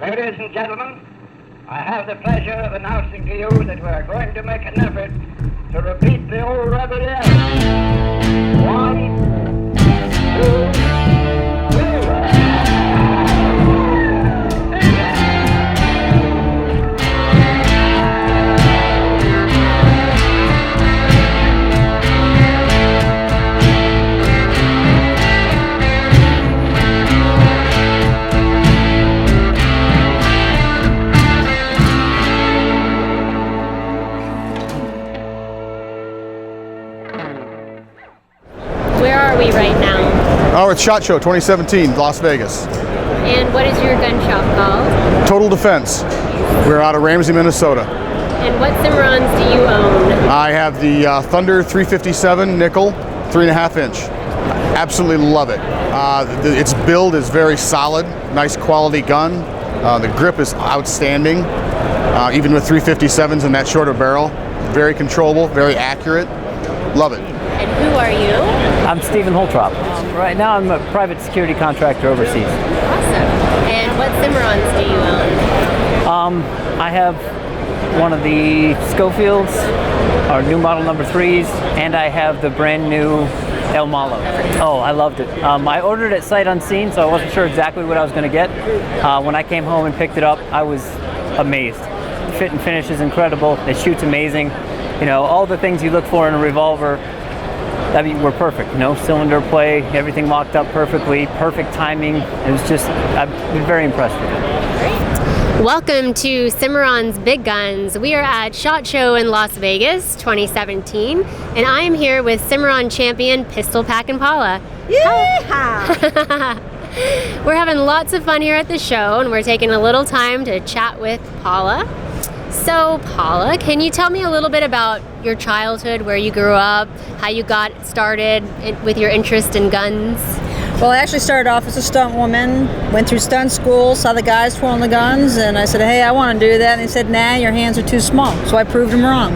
Ladies and gentlemen, I have the pleasure of announcing to you that we are going to make an effort to repeat the old reveille. 1, 2, 3. Where are we right now? Oh, it's SHOT Show 2017, Las Vegas. And what is your gun shop called? Total Defense. We're out of Ramsey, Minnesota. And what Cimarrons do you own? I have the Thunder 357 nickel, 3.5 inch. Absolutely love it. Its build is very solid, nice quality gun. The grip is outstanding, even with 357s and that shorter barrel. Very controllable, very accurate. Love it. And who are you? I'm Stephen Holtrop. Right now I'm a private security contractor overseas. Awesome. And what Cimarrons do you own? I have one of the Schofields, our new model number 3s, and I have the brand new El Malo. Oh, I loved it. I ordered it sight unseen, so I wasn't sure exactly what I was going to get. When I came home and picked it up, I was amazed. The fit and finish is incredible. It shoots amazing. You know, all the things you look for in a revolver, I mean, were perfect. No cylinder play, everything locked up perfectly, perfect timing. It was just, I've been very impressed with it. Great. Welcome to Cimarron's Big Guns. We are at SHOT Show in Las Vegas 2017, and I am here with Cimarron champion Pistol Packin Paula. Yeehaw! We're having lots of fun here at the show, and we're taking a little time to chat with Paula. So, Paula, can you tell me a little bit about your childhood, where you grew up, how you got started with your interest in guns? Well, I actually started off as a stunt woman, went through stunt school, saw the guys twirling the guns, and I said, hey, I want to do that. And they said, nah, your hands are too small. So I proved them wrong.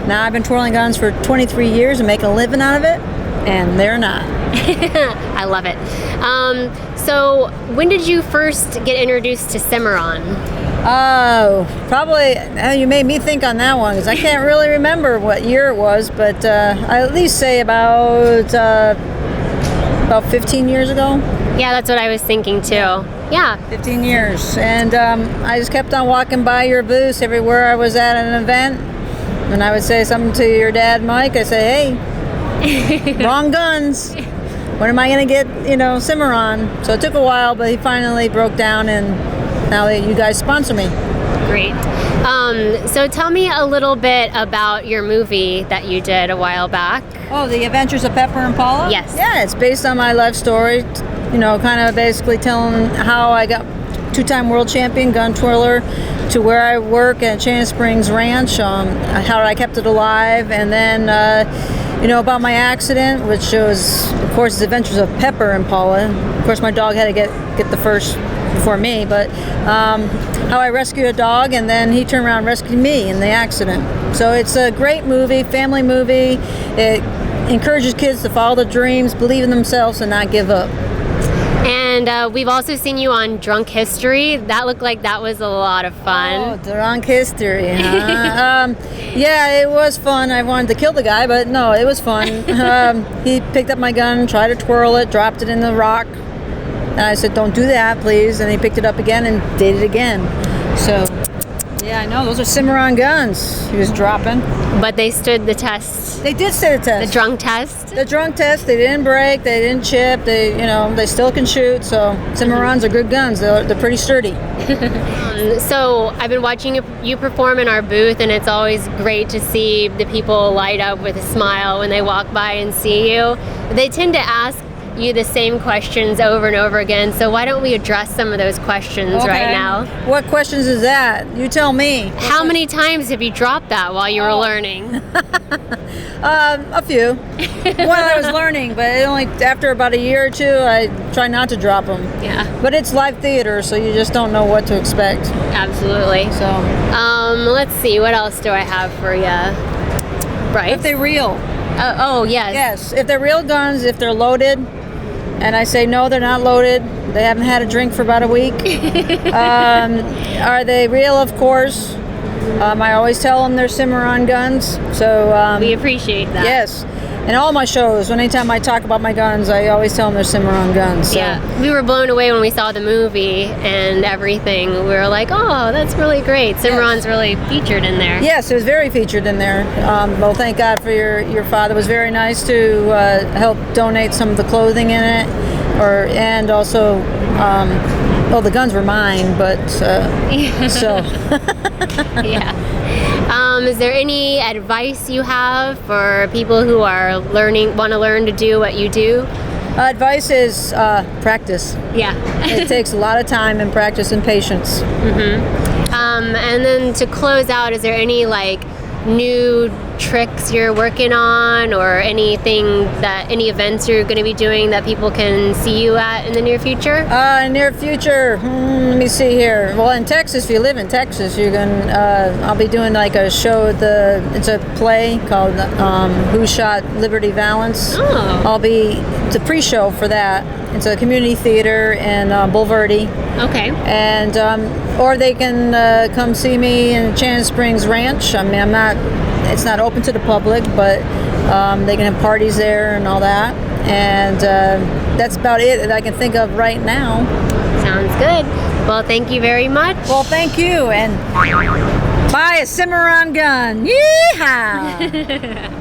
Now I've been twirling guns for 23 years and making a living out of it, and they're not. I love it. So, when did you first get introduced to Cimarron? Oh, probably, you made me think on that one, because I can't really remember what year it was, but I at least say about 15 years ago. Yeah, that's what I was thinking too. Yeah. 15 years. And I just kept on walking by your booth everywhere I was at an event, and I would say something to your dad, Mike. I say, hey, wrong guns. When am I going to get, Cimarron? So it took a while, but he finally broke down, and now you guys sponsor me. Great. So tell me a little bit about your movie that you did a while back. Oh, The Adventures of Pepper and Paula? Yes. Yeah, it's based on my life story, kind of basically telling how I got two-time world champion gun twirler to where I work at Chain Springs Ranch, how I kept it alive, and then, about my accident, which was, of course, The Adventures of Pepper and Paula. Of course, my dog had to get the first before me, but how I rescued a dog, and then he turned around and rescued me in the accident. So it's a great movie, family movie. It encourages kids to follow their dreams, believe in themselves, and not give up. And we've also seen you on Drunk History. That looked like that was a lot of fun. Oh, Drunk History, huh? Yeah, it was fun. I wanted to kill the guy, but no, it was fun. He picked up my gun, tried to twirl it, dropped it in the rock. And I said, don't do that, please. And he picked it up again and did it again. So, yeah, I know. Those are Cimarron guns he was dropping. But they stood the test. They did stand the test. The drunk test? The drunk test. They didn't break. They didn't chip. They still can shoot. So, Cimarrons are good guns. They're pretty sturdy. So, I've been watching you perform in our booth, and it's always great to see the people light up with a smile when they walk by and see you. They tend to ask you the same questions over and over again, so why don't we address some of those questions right now? What questions is that? You tell me. How many times have you dropped that while you were learning? A few. While I was learning, but only after about a year or two, I try not to drop them. Yeah. But it's live theater, so you just don't know what to expect. Absolutely. So, let's see, what else do I have for you? Right. If they're real. Oh, yes. Yes, if they're real guns, if they're loaded, And I say, no, they're not loaded. They haven't had a drink for about a week. Are they real? Of course. I always tell them they're Cimarron guns. So We appreciate that. yes. In all my shows, anytime I talk about my guns, I always tell them they're Cimarron guns. So. Yeah, we were blown away when we saw the movie and everything. We were like, oh, that's really great. Cimarron's really featured in there. Yes, it was very featured in there. Well, thank God for your father. It was very nice to help donate some of the clothing in it, and also, well, the guns were mine, but so. Yeah. Is there any advice you have for people who are want to learn to do what you do? Advice is practice. Yeah. It takes a lot of time and practice and patience. And then to close out, is there any new tricks you're working on, or any events you're going to be doing that people can see you at in the near future? Near future, let me see here. Well, in Texas, if you live in Texas, you can. I'll be doing a show at it's a play called Who Shot Liberty Valance. Oh. It's a pre-show for that. It's a community theater in Bulverde. Okay. And or they can come see me in Chan Springs Ranch. I mean, it's not open to the public, but they can have parties there and all that. And that's about it that I can think of right now. Sounds good. Well, thank you very much. Well, thank you, and buy a Cimarron gun. Yeehaw!